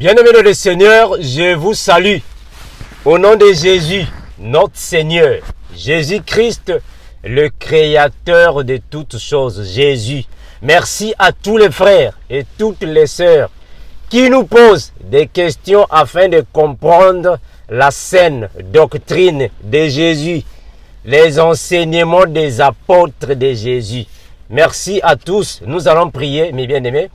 Bien-aimés dans le Seigneur, je vous salue. Au nom de Jésus, notre Seigneur, Jésus-Christ, le Créateur de toutes choses, Jésus. Merci à tous les frères et toutes les sœurs qui nous posent des questions afin de comprendre la saine doctrine de Jésus, les enseignements des apôtres de Jésus. Merci à tous. Nous allons prier, mes bien-aimés,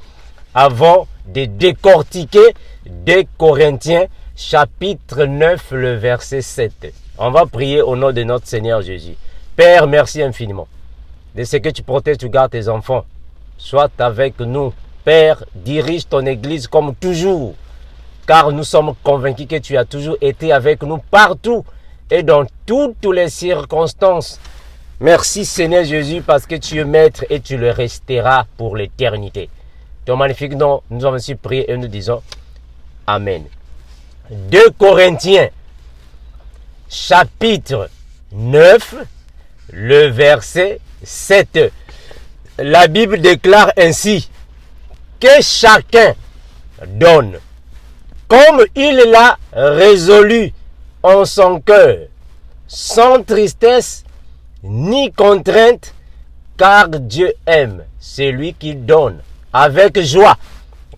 avant de décortiquer 2 Corinthiens chapitre 9, le verset 7. On va prier au nom de notre Seigneur Jésus. Père, merci infiniment de ce que tu protèges, tu gardes tes enfants. Sois avec nous. Père, dirige ton Église comme toujours, car nous sommes convaincus que tu as toujours été avec nous partout et dans toutes les circonstances. Merci Seigneur Jésus parce que tu es maître et tu le resteras pour l'éternité. Ton magnifique nom, nous avons ainsi prié et nous disons Amen. 2 Corinthiens chapitre 9, le verset 7. La Bible déclare ainsi que chacun donne comme il l'a résolu en son cœur, sans tristesse ni contrainte, car Dieu aime celui qui donne avec joie.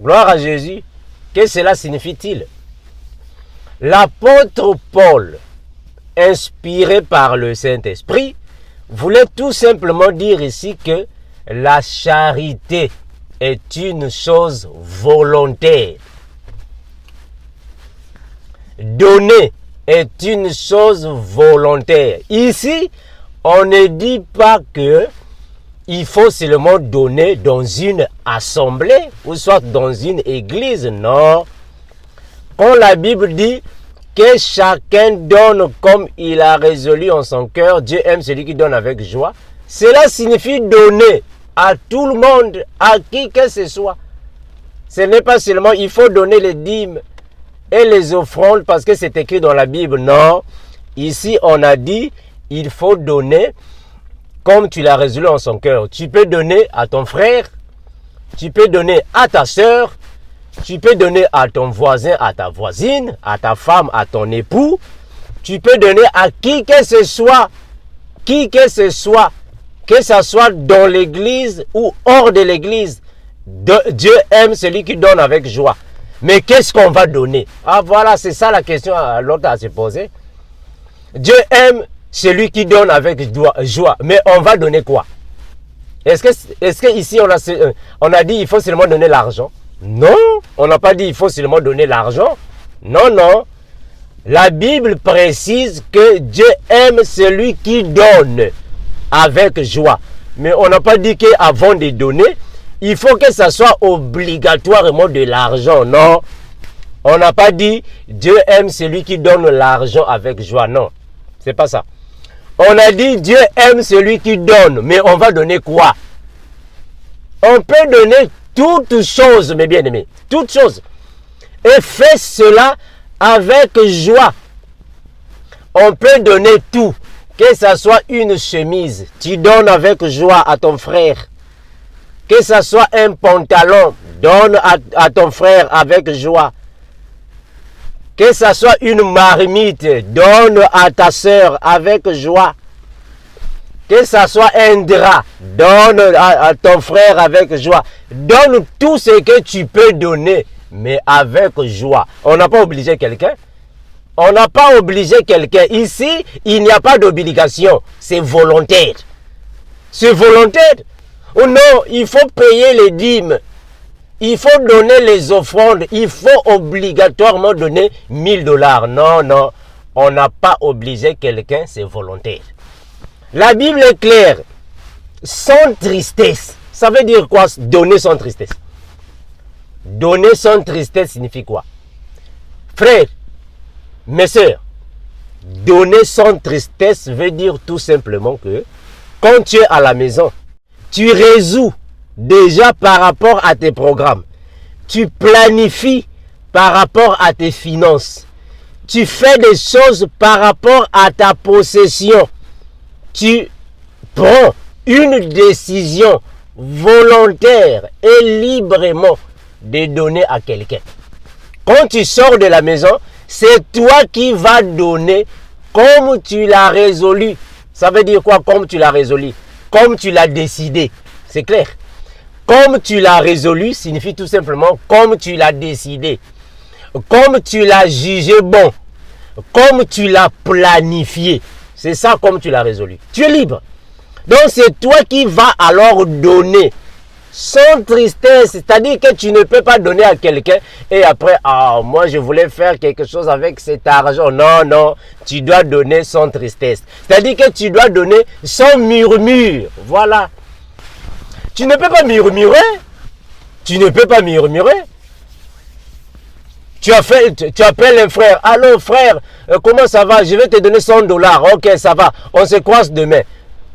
Gloire à Jésus. Que cela signifie-t-il? L'apôtre Paul, inspiré par le Saint-Esprit, voulait tout simplement dire ici que la charité est une chose volontaire. Donner est une chose volontaire. Ici, on ne dit pas que il faut seulement donner dans une assemblée ou soit dans une église. Non. Quand la Bible dit que chacun donne comme il a résolu en son cœur, Dieu aime celui qui donne avec joie. Cela signifie donner à tout le monde, à qui que ce soit. Ce n'est pas seulement il faut donner les dîmes et les offrandes parce que c'est écrit dans la Bible. Non. Ici, on a dit il faut donner comme tu l'as résolu en son cœur. Tu peux donner à ton frère, tu peux donner à ta soeur, tu peux donner à ton voisin, à ta voisine, à ta femme, à ton époux. Tu peux donner à qui que ce soit, que ce soit dans l'église ou hors de l'église. Dieu aime celui qui donne avec joie. Mais qu'est-ce qu'on va donner? Ah voilà, c'est ça la question à l'autre à se poser. Dieu aime celui qui donne avec joie. Mais on va donner quoi? Est-ce que ici on a dit il faut seulement donner l'argent? Non, on n'a pas dit il faut seulement donner l'argent. Non, non. La Bible précise que Dieu aime celui qui donne avec joie. Mais on n'a pas dit qu'avant de donner, il faut que ça soit obligatoirement de l'argent. Non. On n'a pas dit Dieu aime celui qui donne l'argent avec joie. Non, c'est pas ça. On a dit Dieu aime celui qui donne, mais on va donner quoi? On peut donner toutes choses, mes bien-aimés, toutes choses. Et fais cela avec joie. On peut donner tout, que ce soit une chemise, tu donnes avec joie à ton frère. Que ce soit un pantalon, donne à ton frère avec joie. Que ce soit une marmite, donne à ta soeur avec joie. Que ce soit un drap, donne à ton frère avec joie. Donne tout ce que tu peux donner, mais avec joie. On n'a pas obligé quelqu'un. On n'a pas obligé quelqu'un. Ici, il n'y a pas d'obligation. C'est volontaire. C'est volontaire. Ou non, il faut payer les dîmes. Il faut donner les offrandes. Il faut obligatoirement donner $1000. Non, non. On n'a pas obligé quelqu'un. C'est volontaire. La Bible est claire. Sans tristesse. Ça veut dire quoi? Donner sans tristesse. Donner sans tristesse signifie quoi? Frères, mes sœurs, donner sans tristesse veut dire tout simplement que quand tu es à la maison, tu résous déjà par rapport à tes programmes. Tu planifies par rapport à tes finances. Tu fais des choses par rapport à ta possession. Tu prends une décision volontaire et librement de donner à quelqu'un. Quand tu sors de la maison, c'est toi qui vas donner comme tu l'as résolu. Ça veut dire quoi comme tu l'as résolu? Comme tu l'as décidé. C'est clair. Comme tu l'as résolu signifie tout simplement comme tu l'as décidé. Comme tu l'as jugé bon. Comme tu l'as planifié. C'est ça comme tu l'as résolu. Tu es libre. Donc c'est toi qui vas alors donner sans tristesse. C'est-à-dire que tu ne peux pas donner à quelqu'un et après, ah, moi je voulais faire quelque chose avec cet argent. Non, non, tu dois donner sans tristesse. C'est-à-dire que tu dois donner sans murmure. Voilà. Tu ne peux pas murmurer. Tu ne peux pas murmurer. Tu appelles un frère. Allô frère, comment ça va? Je vais te donner $100. Ok, ça va. On se croise demain.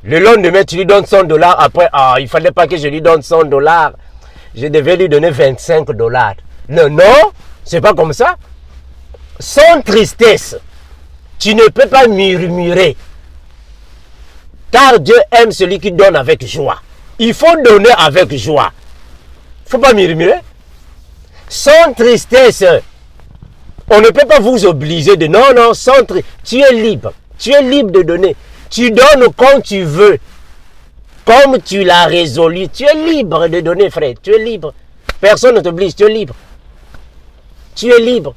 Le lendemain, tu lui donnes $100. Après, ah, il ne fallait pas que je lui donne $100. Je devais lui donner $25. Non, non, c'est pas comme ça. Sans tristesse. Tu ne peux pas murmurer. Car Dieu aime celui qui donne avec joie. Il faut donner avec joie. Il ne faut pas murmurer. Sans tristesse. On ne peut pas vous obliger de... Non, non, sans tristesse. Tu es libre. Tu es libre de donner. Tu donnes quand tu veux. Comme tu l'as résolu. Tu es libre de donner, frère. Tu es libre. Personne ne t'oblige. Tu es libre. Tu es libre.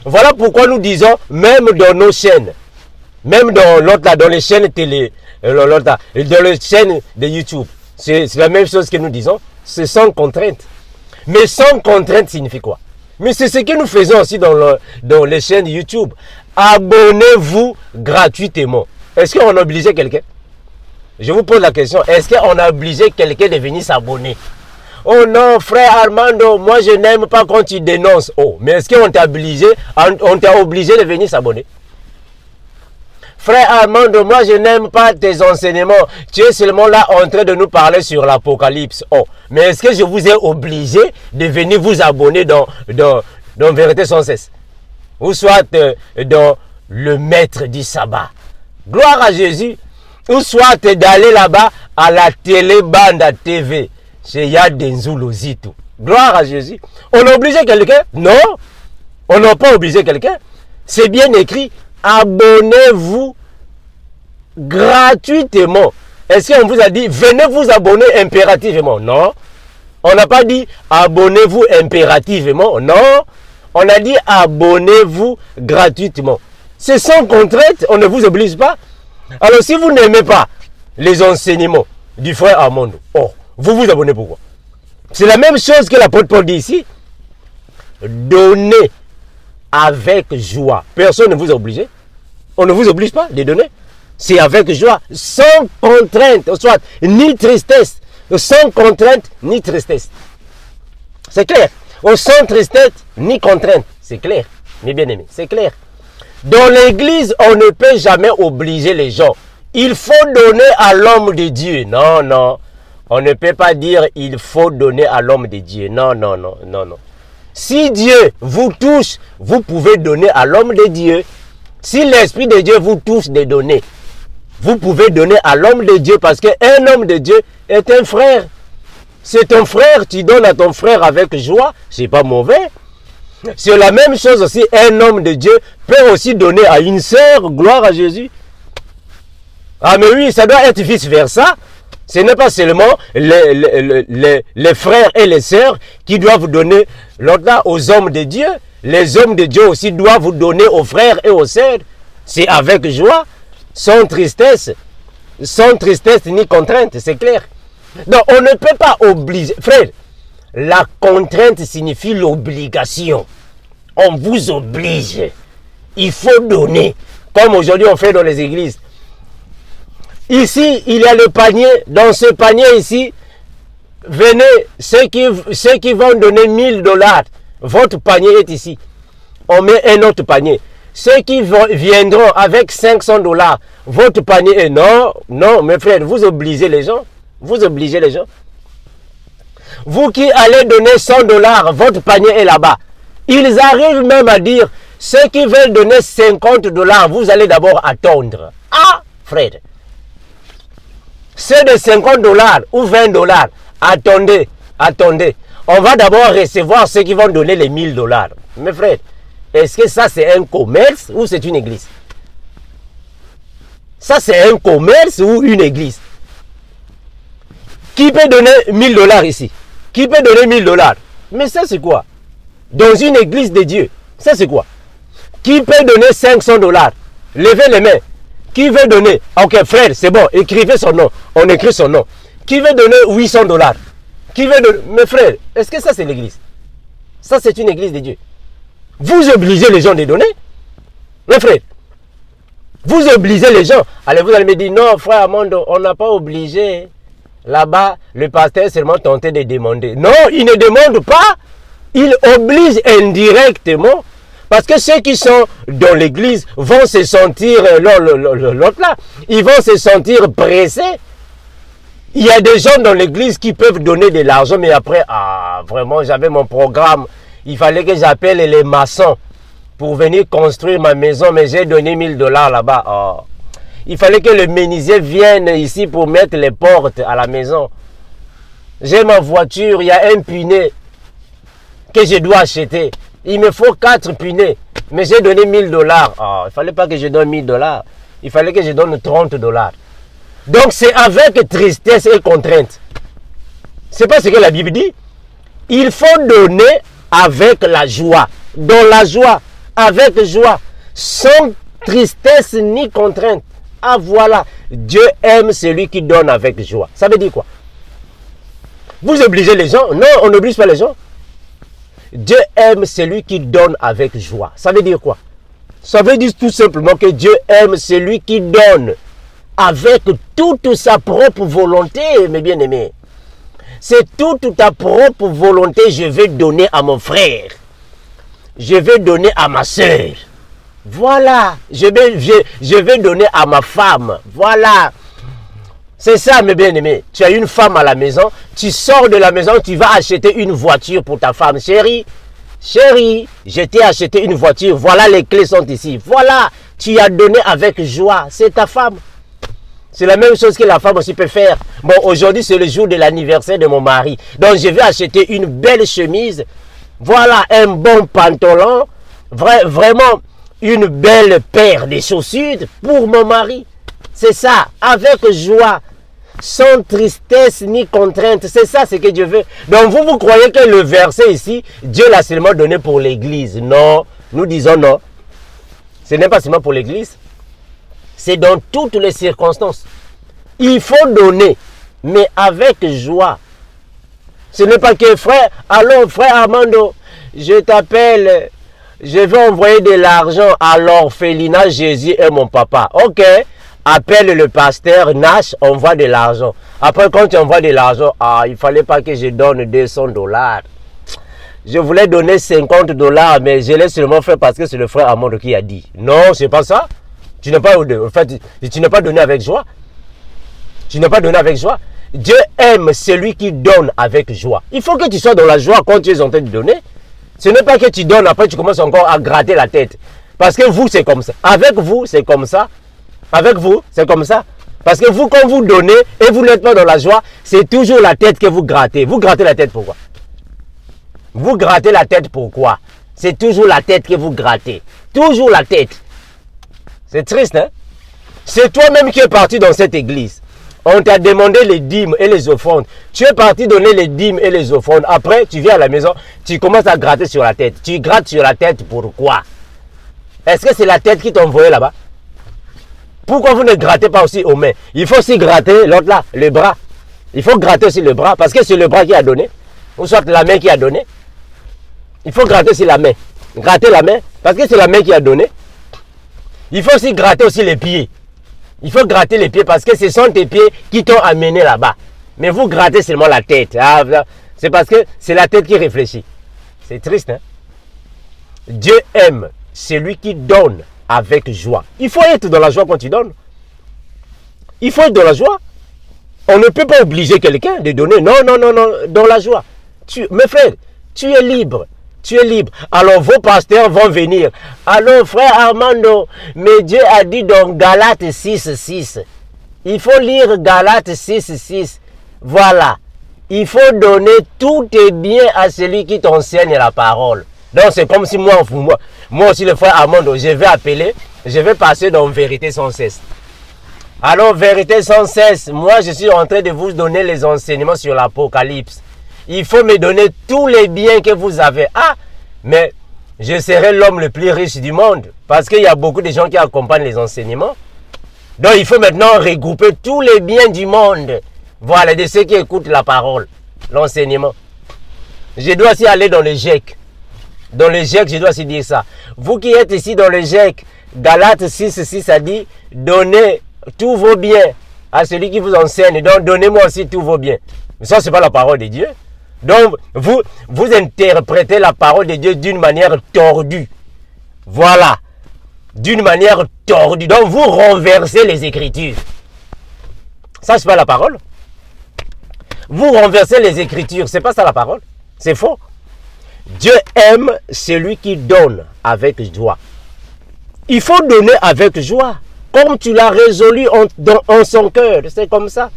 Voilà pourquoi nous disons, même dans nos chaînes, même dans l'autre là, dans les chaînes télé, dans les chaînes de YouTube, c'est la même chose que nous disons. C'est sans contrainte. Mais sans contrainte signifie quoi? Mais c'est ce que nous faisons aussi dans les chaînes YouTube. Abonnez-vous gratuitement. Est-ce qu'on a obligé quelqu'un? Je vous pose la question. Est-ce qu'on a obligé quelqu'un de venir s'abonner? Oh non, frère Armando, moi je n'aime pas quand tu dénonces. Oh, mais est-ce qu'on t'a obligé de venir s'abonner? Frère Armando, moi je n'aime pas tes enseignements. Tu es seulement là en train de nous parler sur l'Apocalypse. Oh, mais est-ce que je vous ai obligé de venir vous abonner dans Vérité sans cesse? Ou soit dans le maître du sabbat. Gloire à Jésus. Ou soit d'aller là-bas à la télé-bande à TV. Chez Yadenzoulozitu. Gloire à Jésus. On a obligé quelqu'un? Non. On n'a pas obligé quelqu'un. C'est bien écrit. Abonnez-vous gratuitement. Est-ce qu'on vous a dit venez vous abonner impérativement? Non. On n'a pas dit abonnez-vous impérativement. Non. On a dit abonnez-vous gratuitement. C'est sans contrainte. On ne vous oblige pas. Alors si vous n'aimez pas les enseignements du frère Armando, oh, vous vous abonnez pourquoi? C'est la même chose que l'apôtre Paul dit ici. Donnez avec joie. Personne ne vous a obligé. On ne vous oblige pas de donner. C'est avec joie, sans contrainte, soit ni tristesse, sans contrainte ni tristesse. C'est clair. Sans tristesse ni contrainte. C'est clair, mes bien-aimés. C'est clair. Dans l'église, on ne peut jamais obliger les gens. Il faut donner à l'homme de Dieu. Non, non. On ne peut pas dire il faut donner à l'homme de Dieu. Non, non, non, non, non. Si Dieu vous touche, vous pouvez donner à l'homme de Dieu. Si l'Esprit de Dieu vous touche de donner, vous pouvez donner à l'homme de Dieu parce qu'un homme de Dieu est un frère. C'est ton frère, tu donnes à ton frère avec joie, c'est pas mauvais. C'est la même chose aussi, un homme de Dieu peut aussi donner à une sœur, gloire à Jésus. Ah mais oui, ça doit être vice-versa. Ce n'est pas seulement les frères et les sœurs qui doivent donner aux hommes de Dieu. Les hommes de Dieu aussi doivent vous donner aux frères et aux sœurs. C'est avec joie, sans tristesse ni contrainte, c'est clair. Donc on ne peut pas obliger. Frère, la contrainte signifie l'obligation. On vous oblige. Il faut donner. Comme aujourd'hui on fait dans les églises. Ici, il y a le panier. Dans ce panier ici, venez, ceux qui vont donner $1000. Votre panier est ici. On met un autre panier. Ceux qui viendront avec $500, votre panier est... Non, non, mes frères, vous obligez les gens. Vous obligez les gens. Vous qui allez donner $100, votre panier est là-bas. Ils arrivent même à dire, ceux qui veulent donner $50, vous allez d'abord attendre. Ah, frère. Ceux de $50 ou $20, attendez, attendez. On va d'abord recevoir ceux qui vont donner les $1000. Mes frères, est-ce que ça c'est un commerce ou c'est une église? Ça c'est un commerce ou une église? Qui peut donner 1000 $ ici? Qui peut donner 1000 $? Mais ça c'est quoi? Dans une église de Dieu, ça c'est quoi? Qui peut donner 500 $? Levez les mains. Qui veut donner? Ok frère, c'est bon, écrivez son nom. On écrit son nom. Qui veut donner 800 $? Qui veut donner? Mes frères, est-ce que ça c'est l'église? Ça c'est une église de Dieu. Vous obligez les gens de donner? Mes frères, vous obligez les gens. Allez, vous allez me dire, non frère Armando, on n'a pas obligé. Là-bas, le pasteur seulement tenté de demander. Non, il ne demande pas. Il oblige indirectement. Parce que ceux qui sont dans l'église vont se sentir, l'autre là, ils vont se sentir pressés. Il y a des gens dans l'église qui peuvent donner de l'argent, mais après, vraiment, j'avais mon programme. Il fallait que j'appelle les maçons pour venir construire ma maison, mais j'ai donné 1000 $ là-bas. Il fallait que le menuisier vienne ici pour mettre les portes à la maison. J'ai ma voiture, il y a un pneu que je dois acheter. Il me faut 4 pneus, mais j'ai donné 1000 $. Il ne fallait pas que je donne 1000 $. Il fallait que je donne 30 $. Donc c'est avec tristesse et contrainte. C'est pas ce que la Bible dit. Il faut donner avec la joie. Dans la joie, avec joie, sans tristesse ni contrainte. Ah voilà, Dieu aime celui qui donne avec joie. Ça veut dire quoi? Vous obligez les gens? Non, on n'oblige pas les gens. Dieu aime celui qui donne avec joie. Ça veut dire quoi? Ça veut dire tout simplement que Dieu aime celui qui donne avec toute sa propre volonté, mes bien-aimés. C'est toute ta propre volonté. Je vais donner à mon frère. Je vais donner à ma soeur. Voilà. Je vais donner à ma femme. Voilà. C'est ça, mes bien-aimés. Tu as une femme à la maison. Tu sors de la maison, tu vas acheter une voiture pour ta femme. Chérie, chérie, je t'ai acheté une voiture. Voilà, les clés sont ici. Voilà. Tu as donné avec joie. C'est ta femme. C'est la même chose que la femme aussi peut faire. Bon, aujourd'hui, c'est le jour de l'anniversaire de mon mari. Donc, je vais acheter une belle chemise. Voilà, un bon pantalon. Vraiment, une belle paire de chaussures pour mon mari. C'est ça, avec joie, sans tristesse ni contrainte. C'est ça ce que Dieu veut. Donc, vous croyez que le verset ici, Dieu l'a seulement donné pour l'église? Non, nous disons non. Ce n'est pas seulement pour l'église. C'est dans toutes les circonstances. Il faut donner, mais avec joie. Ce n'est pas que frère, allô frère Armando, je t'appelle, je vais envoyer de l'argent à l'orphelinat Jésus et mon papa. Ok, appelle le pasteur Nash, envoie de l'argent. Après quand tu envoies de l'argent, il ne fallait pas que je donne 200 $. Je voulais donner 50 $, mais je l'ai seulement fait parce que c'est le frère Armando qui a dit. Non, c'est pas ça. Tu n'as pas, en fait, tu n'as pas donné avec joie. Tu n'as pas donné avec joie. Dieu aime celui qui donne avec joie. Il faut que tu sois dans la joie quand tu es en train de donner. Ce n'est pas que tu donnes, après tu commences encore à gratter la tête. Parce que vous, c'est comme ça. Avec vous, c'est comme ça. Avec vous, c'est comme ça. Parce que vous, quand vous donnez et vous n'êtes pas dans la joie, c'est toujours la tête que vous grattez. Vous grattez la tête pourquoi? Vous grattez la tête pourquoi? C'est toujours la tête que vous grattez. Toujours la tête. C'est triste, hein? C'est toi-même qui es parti dans cette église. On t'a demandé les dîmes et les offrandes. Tu es parti donner les dîmes et les offrandes. Après, tu viens à la maison, tu commences à gratter sur la tête. Tu grattes sur la tête pourquoi? Est-ce que c'est la tête qui t'a envoyé là-bas? Pourquoi vous ne grattez pas aussi aux mains? Il faut aussi gratter l'autre là, le bras. Il faut gratter aussi le bras parce que c'est le bras qui a donné. Ou soit la main qui a donné. Il faut gratter aussi la main. Gratter la main parce que c'est la main qui a donné. Il faut aussi gratter aussi les pieds. Il faut gratter les pieds parce que ce sont tes pieds qui t'ont amené là-bas. Mais vous grattez seulement la tête. C'est parce que c'est la tête qui réfléchit. C'est triste, hein? Dieu aime celui qui donne avec joie. Il faut être dans la joie quand tu donnes. Il faut être dans la joie. On ne peut pas obliger quelqu'un de donner. Non, non, non, non, dans la joie. Mes frères, tu es libre. Tu es libre. Alors vos pasteurs vont venir. Alors frère Armando, mais Dieu a dit dans Galates 6:6. Il faut lire Galates 6:6. Voilà. Il faut donner tout tes biens à celui qui t'enseigne la parole. Donc c'est comme si moi aussi le frère Armando, je vais passer dans vérité sans cesse. Alors vérité sans cesse, moi je suis en train de vous donner les enseignements sur l'Apocalypse. Il faut me donner tous les biens que vous avez. Ah, mais je serai l'homme le plus riche du monde parce qu'il y a beaucoup de gens qui accompagnent les enseignements. Donc il faut maintenant regrouper tous les biens du monde. Voilà, de ceux qui écoutent la parole, l'enseignement. Je dois aussi aller dans le GEC. Dans le GEC, je dois aussi dire ça. Vous qui êtes ici dans le GEC, Galates 6 a dit, donnez tous vos biens à celui qui vous enseigne. Donc donnez-moi aussi tous vos biens. Mais ça, ce n'est pas la parole de Dieu. Donc vous interprétez la parole de Dieu d'une manière tordue. Voilà. D'une manière tordue. Donc vous renversez les Écritures. Ça, c'est pas la parole. Vous renversez les Écritures. C'est pas ça la parole. C'est faux. Dieu aime celui qui donne avec joie. Il faut donner avec joie. Comme tu l'as résolu en son cœur. C'est comme ça.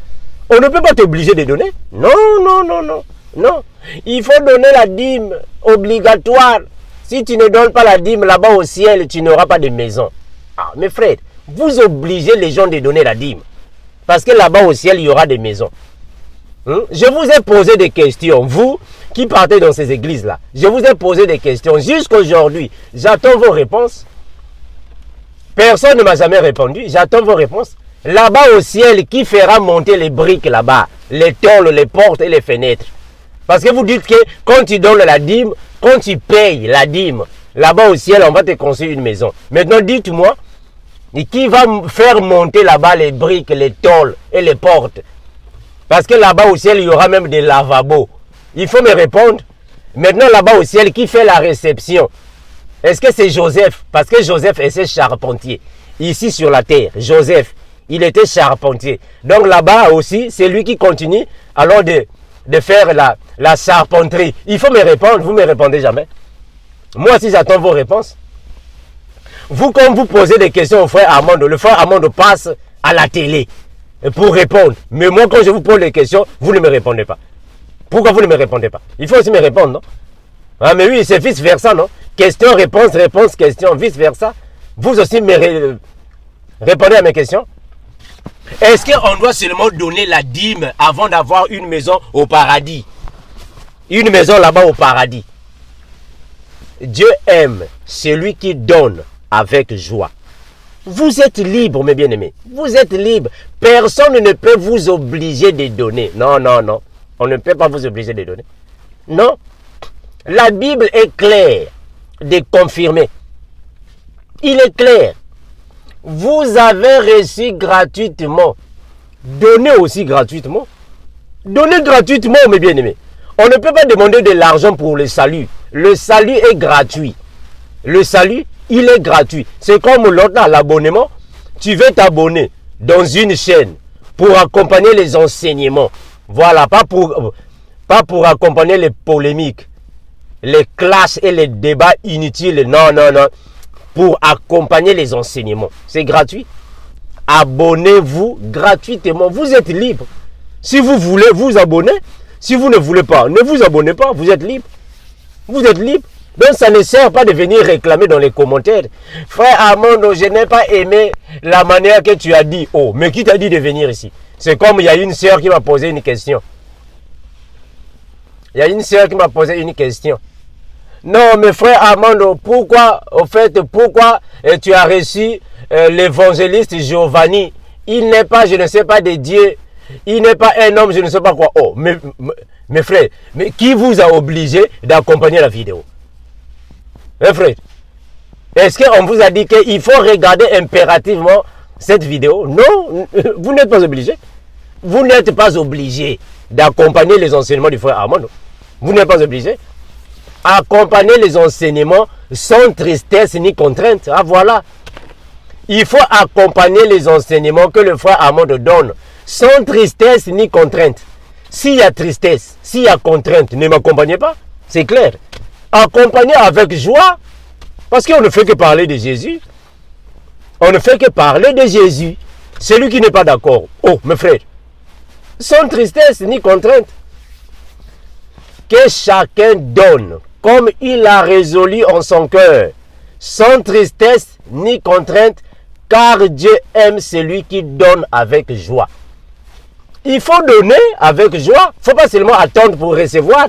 On ne peut pas t'obliger de donner. Non, non, non, non. Non. Il faut donner la dîme obligatoire. Si tu ne donnes pas la dîme là-bas au ciel, tu n'auras pas de maison. Ah, mes frères, vous obligez les gens de donner la dîme. Parce que là-bas au ciel, il y aura des maisons. Je vous ai posé des questions. Vous qui partez dans ces églises-là, je vous ai posé des questions. Jusqu'aujourd'hui, j'attends vos réponses. Personne ne m'a jamais répondu. J'attends vos réponses. Là-bas au ciel, qui fera monter les briques là-bas? Les tôles, les portes et les fenêtres. Parce que vous dites que quand tu donnes la dîme, quand tu payes la dîme, là-bas au ciel, on va te construire une maison. Maintenant, dites-moi, qui va faire monter là-bas les briques, les tôles et les portes? Parce que là-bas au ciel, il y aura même des lavabos. Il faut me répondre. Maintenant, là-bas au ciel, qui fait la réception? Est-ce que c'est Joseph? Parce que Joseph était charpentier. Ici sur la terre, Joseph, il était charpentier. Donc là-bas aussi, c'est lui qui continue alors de faire la charpenterie. Il faut me répondre. Vous ne me répondez jamais. Moi aussi, j'attends vos réponses. Vous, quand vous posez des questions au frère Armando, le frère Armando passe à la télé pour répondre. Mais moi, quand je vous pose des questions, vous ne me répondez pas. Pourquoi vous ne me répondez pas? Il faut aussi me répondre, non? Ah, mais oui, c'est vice-versa, non? Question, réponse, réponse, question, vice-versa. Vous aussi me répondez à mes questions. Est-ce qu'on doit seulement donner la dîme avant d'avoir une maison au paradis? Une maison là-bas au paradis. Dieu aime celui qui donne avec joie. Vous êtes libre, mes bien-aimés. Vous êtes libre. Personne ne peut vous obliger de donner. Non, non, non. On ne peut pas vous obliger de donner. Non. La Bible est claire de confirmer. Il est clair. Vous avez reçu gratuitement. Donnez aussi gratuitement. Donnez gratuitement, mes bien-aimés. On ne peut pas demander de l'argent pour le salut. Le salut est gratuit. Le salut, il est gratuit. C'est comme l'autre, l'abonnement. Tu veux t'abonner dans une chaîne pour accompagner les enseignements. Voilà, pas pour accompagner les polémiques, les classes et les débats inutiles. Non, non, non. Pour accompagner les enseignements. C'est gratuit. Abonnez-vous gratuitement. Vous êtes libre. Si vous voulez vous abonner, si vous ne voulez pas, ne vous abonnez pas. Vous êtes libre. Vous êtes libre. Donc ça ne sert pas de venir réclamer dans les commentaires. Frère Armando, je n'ai pas aimé la manière que tu as dit. Oh, mais qui t'a dit de venir ici? C'est comme il y a une sœur qui m'a posé une question. Il y a une sœur qui m'a posé une question. Non, mais frère Armando, pourquoi tu as reçu l'évangéliste Giovanni? Il n'est pas, je ne sais pas, de Dieu. Il n'est pas un homme, je ne sais pas quoi. Oh, mes frères, mais qui vous a obligé d'accompagner la vidéo? Mes frères, est-ce qu'on vous a dit qu'il faut regarder impérativement cette vidéo? Non, vous n'êtes pas obligé. Vous n'êtes pas obligé d'accompagner les enseignements du frère Armando. Vous n'êtes pas obligé. Accompagner les enseignements sans tristesse ni contrainte. Ah voilà. Il faut accompagner les enseignements que le frère Armando donne sans tristesse ni contrainte. S'il y a tristesse, s'il y a contrainte, ne m'accompagnez pas. C'est clair. Accompagnez avec joie. Parce qu'on ne fait que parler de Jésus. On ne fait que parler de Jésus. Celui qui n'est pas d'accord. Oh, mes frères. Sans tristesse ni contrainte. Que chacun donne comme il a résolu en son cœur, sans tristesse ni contrainte, car Dieu aime celui qui donne avec joie. Il faut donner avec joie. Il ne faut pas seulement attendre pour recevoir.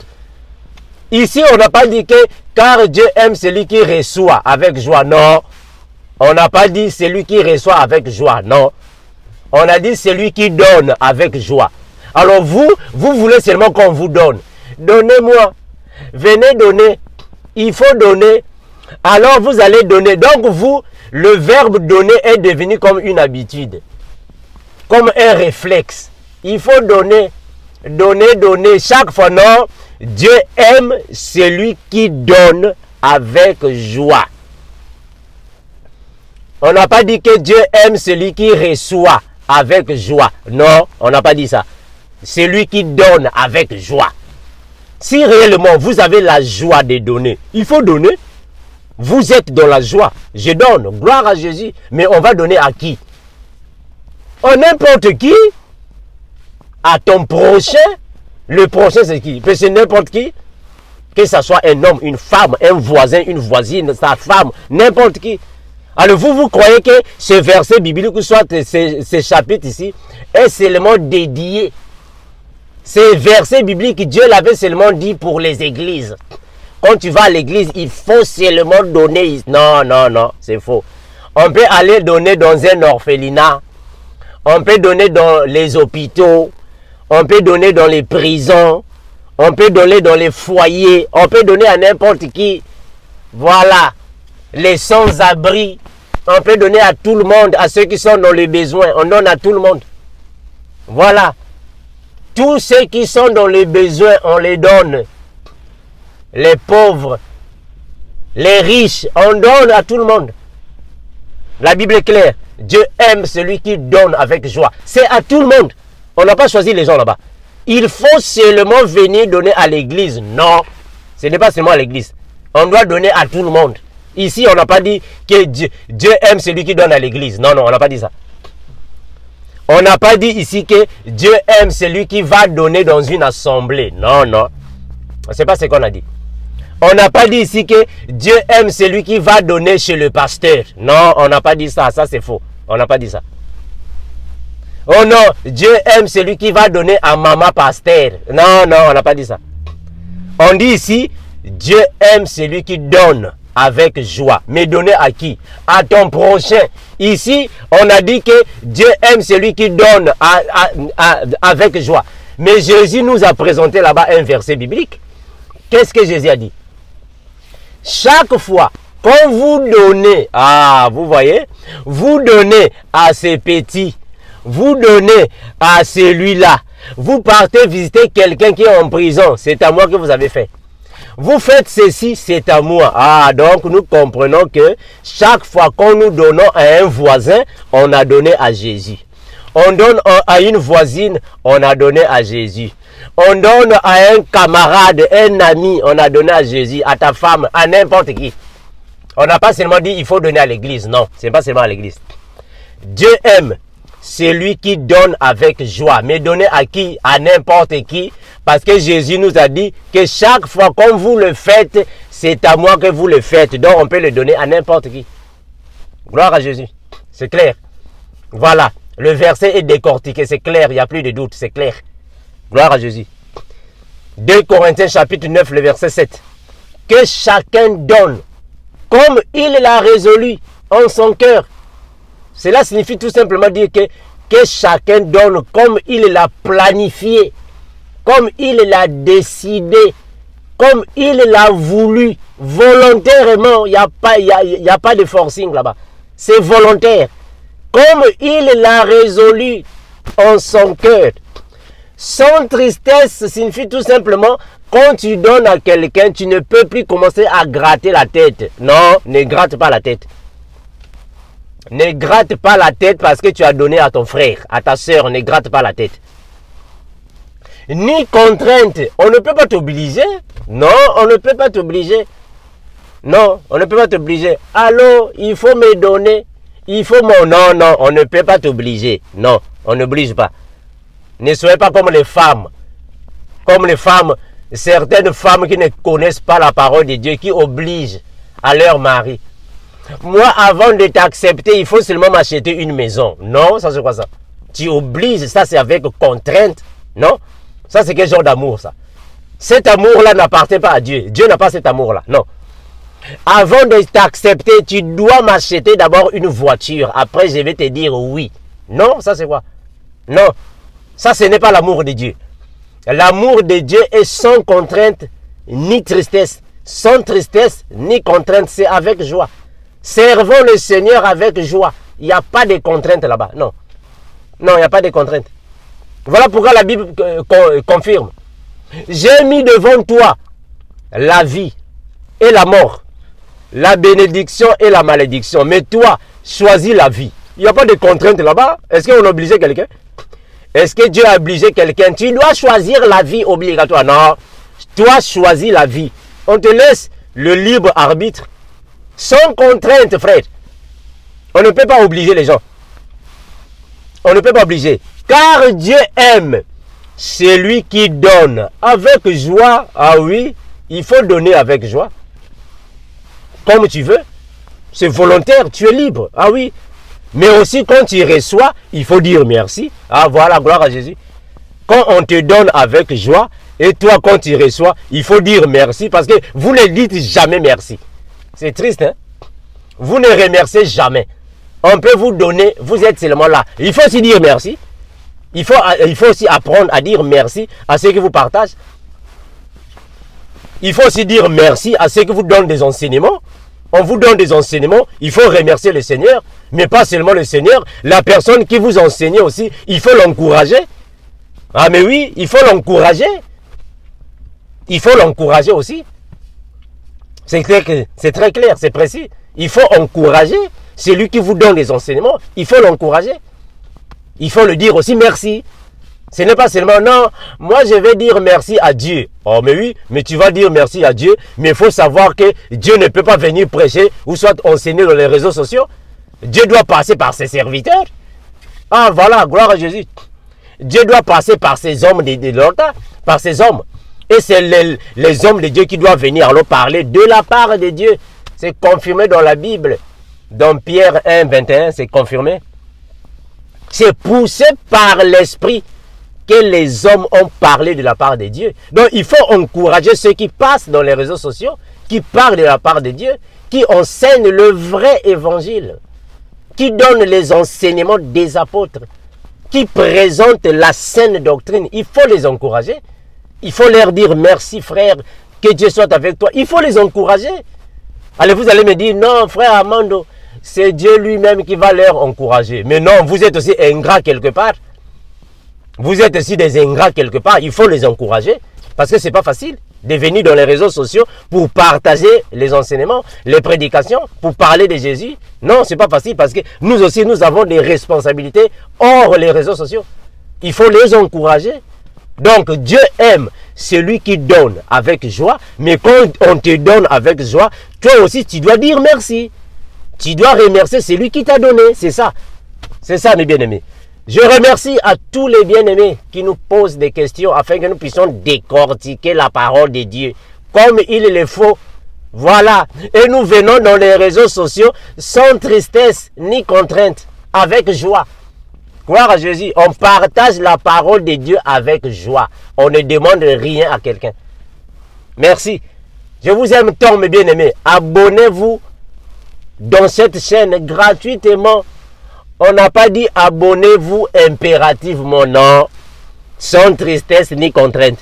Ici, on n'a pas dit que car Dieu aime celui qui reçoit avec joie. Non. On n'a pas dit celui qui reçoit avec joie. Non. On a dit celui qui donne avec joie. Alors vous voulez seulement qu'on vous donne. Donnez-moi. Venez donner. Il faut donner. Alors vous allez donner. Donc vous, le verbe donner est devenu comme une habitude. Comme un réflexe. Il faut donner. Donner, donner. Chaque fois, non. Dieu aime celui qui donne avec joie. On n'a pas dit que Dieu aime celui qui reçoit avec joie. Non, on n'a pas dit ça. Celui qui donne avec joie. Si réellement vous avez la joie de donner, il faut donner. Vous êtes dans la joie. Je donne. Gloire à Jésus. Mais on va donner à qui? À n'importe qui. À ton prochain. Le prochain, c'est qui? C'est n'importe qui. Que ce soit un homme, une femme, un voisin, une voisine, sa femme, n'importe qui. Alors vous croyez que ce verset biblique, ou soit ce chapitre ici, est seulement dédié. Ces versets bibliques, Dieu l'avait seulement dit pour les églises. Quand tu vas à l'église, il faut seulement donner. Non, non, non, c'est faux. On peut aller donner dans un orphelinat. On peut donner dans les hôpitaux. On peut donner dans les prisons. On peut donner dans les foyers. On peut donner à n'importe qui. Voilà. Les sans-abri. On peut donner à tout le monde, à ceux qui sont dans les besoins. On donne à tout le monde. Voilà. Tous ceux qui sont dans les besoins, on les donne. Les pauvres, les riches, on donne à tout le monde. La Bible est claire. Dieu aime celui qui donne avec joie. C'est à tout le monde. On n'a pas choisi les gens là-bas. Il faut seulement venir donner à l'église. Non, ce n'est pas seulement à l'église. On doit donner à tout le monde. Ici, on n'a pas dit que Dieu aime celui qui donne à l'église. Non, non, on n'a pas dit ça. On n'a pas dit ici que Dieu aime celui qui va donner dans une assemblée. Non, non. Ce n'est pas ce qu'on a dit. On n'a pas dit ici que Dieu aime celui qui va donner chez le pasteur. Non, on n'a pas dit ça. Ça, c'est faux. On n'a pas dit ça. Oh non, Dieu aime celui qui va donner à maman pasteur. Non, non, on n'a pas dit ça. On dit ici, Dieu aime celui qui donne avec joie. Mais donner à qui? À ton prochain. Ici, on a dit que Dieu aime celui qui donne avec joie. Mais Jésus nous a présenté là-bas un verset biblique. Qu'est-ce que Jésus a dit? Chaque fois, quand vous donnez, vous voyez, vous donnez à ces petits, vous donnez à celui-là, vous partez visiter quelqu'un qui est en prison, c'est à moi que vous avez fait. Vous faites ceci, c'est à moi. Donc nous comprenons que chaque fois qu'on nous donnons à un voisin, on a donné à Jésus. On donne à une voisine, on a donné à Jésus. On donne à un camarade, un ami, on a donné à Jésus, à ta femme, à n'importe qui. On n'a pas seulement dit il faut donner à l'église. Non, ce n'est pas seulement à l'église. Dieu aime celui qui donne avec joie. Mais donner à qui? À n'importe qui. Parce que Jésus nous a dit que chaque fois qu'on vous le faites, c'est à moi que vous le faites. Donc on peut le donner à n'importe qui. Gloire à Jésus. C'est clair. Voilà. Le verset est décortiqué. C'est clair. Il n'y a plus de doute. C'est clair. Gloire à Jésus. 2 Corinthiens chapitre 9, le verset 7. Que chacun donne comme il l'a résolu en son cœur. Cela signifie tout simplement dire que chacun donne comme il l'a planifié, comme il l'a décidé, comme il l'a voulu, volontairement. Il n'y a pas de forcing là-bas. C'est volontaire. Comme il l'a résolu en son cœur. Sans tristesse signifie tout simplement, quand tu donnes à quelqu'un, tu ne peux plus commencer à gratter la tête. Non, ne gratte pas la tête. Ne gratte pas la tête parce que tu as donné à ton frère, à ta soeur. Ne gratte pas la tête. Ni contrainte. On ne peut pas t'obliger. Non, on ne peut pas t'obliger. Non, on ne peut pas t'obliger. Allô, il faut me donner. Il faut mon... Non, non, on ne peut pas t'obliger. Non, on n'oblige pas. Ne soyez pas comme les femmes. Comme les femmes, certaines femmes qui ne connaissent pas la parole de Dieu, qui obligent à leur mari. Moi, avant de t'accepter, il faut seulement m'acheter une maison. Non, ça c'est quoi ça? Tu obliges, ça c'est avec contrainte. Non? Ça c'est quel genre d'amour ça? Cet amour-là n'appartient pas à Dieu. Dieu n'a pas cet amour-là. Non. Avant de t'accepter, tu dois m'acheter d'abord une voiture. Après, je vais te dire oui. Non, ça c'est quoi? Non. Ça, ce n'est pas l'amour de Dieu. L'amour de Dieu est sans contrainte ni tristesse. Sans tristesse ni contrainte, c'est avec joie. Servons le Seigneur avec joie. Il n'y a pas de contrainte là-bas. Non. Non, il n'y a pas de contrainte. Voilà pourquoi la Bible confirme. J'ai mis devant toi la vie et la mort, la bénédiction et la malédiction. Mais toi, choisis la vie. Il n'y a pas de contrainte là-bas. Est-ce qu'on a obligé quelqu'un? Est-ce que Dieu a obligé quelqu'un? Tu dois choisir la vie obligatoire. Non. Toi, choisis la vie. On te laisse le libre arbitre. Sans contrainte, frère. On ne peut pas obliger les gens. On ne peut pas obliger. Car Dieu aime celui qui donne avec joie. Ah oui, il faut donner avec joie. Comme tu veux. C'est volontaire, tu es libre. Ah oui. Mais aussi quand tu reçois, il faut dire merci. Ah voilà, gloire à Jésus. Quand on te donne avec joie, et toi quand tu reçois, il faut dire merci parce que vous ne dites jamais merci. C'est triste, hein? Vous ne remerciez jamais. On peut vous donner, vous êtes seulement là. Il faut aussi dire merci. Il faut aussi apprendre à dire merci à ceux qui vous partagent. Il faut aussi dire merci à ceux qui vous donnent des enseignements. On vous donne des enseignements, il faut remercier le Seigneur, mais pas seulement le Seigneur, la personne qui vous enseigne aussi, il faut l'encourager. Ah mais oui, il faut l'encourager. Il faut l'encourager aussi. C'est très clair, c'est précis. Il faut encourager celui qui vous donne des enseignements, il faut l'encourager. Il faut le dire aussi merci. Ce n'est pas seulement, non, moi je vais dire merci à Dieu. Oh mais oui, mais tu vas dire merci à Dieu, mais il faut savoir que Dieu ne peut pas venir prêcher ou soit enseigner dans les réseaux sociaux. Dieu doit passer par ses serviteurs. Ah voilà, gloire à Jésus. Dieu doit passer par ces hommes de l'altar, par ces hommes. Et c'est les hommes de Dieu qui doivent venir alors parler de la part de Dieu. C'est confirmé dans la Bible. Dans Pierre 1, 21, c'est confirmé. C'est poussé par l'Esprit que les hommes ont parlé de la part de Dieu. Donc il faut encourager ceux qui passent dans les réseaux sociaux, qui parlent de la part de Dieu, qui enseignent le vrai évangile, qui donnent les enseignements des apôtres, qui présentent la saine doctrine. Il faut les encourager. Il faut leur dire merci frère, que Dieu soit avec toi. Il faut les encourager. Allez, vous allez me dire, non frère Armando, c'est Dieu lui-même qui va leur encourager. Mais non, vous êtes aussi ingrats quelque part. Vous êtes aussi des ingrats quelque part. Il faut les encourager. Parce que ce n'est pas facile de venir dans les réseaux sociaux pour partager les enseignements, les prédications, pour parler de Jésus. Non, ce n'est pas facile parce que nous aussi, nous avons des responsabilités hors les réseaux sociaux. Il faut les encourager. Donc, Dieu aime celui qui donne avec joie. Mais quand on te donne avec joie, toi aussi, tu dois dire merci. Tu dois remercier celui qui t'a donné. C'est ça. C'est ça, mes bien-aimés. Je remercie à tous les bien-aimés qui nous posent des questions afin que nous puissions décortiquer la parole de Dieu comme il le faut. Voilà. Et nous venons dans les réseaux sociaux sans tristesse ni contrainte, avec joie. Gloire à Jésus. On partage la parole de Dieu avec joie. On ne demande rien à quelqu'un. Merci. Je vous aime tant, mes bien-aimés. Abonnez-vous dans cette chaîne gratuitement. On n'a pas dit abonnez-vous impérativement, non. Sans tristesse ni contrainte.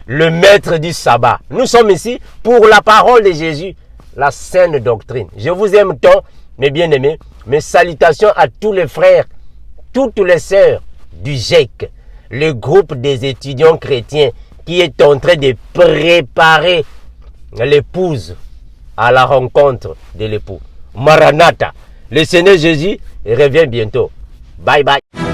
Le maître du sabbat. Nous sommes ici pour la parole de Jésus, la saine doctrine. Je vous aime tant, mes bien-aimés. Mes salutations à tous les frères, toutes les sœurs du GEC, le groupe des étudiants chrétiens qui est en train de préparer l'épouse à la rencontre de l'époux. Maranatha. Le Seigneur Jésus revient bientôt. Bye bye.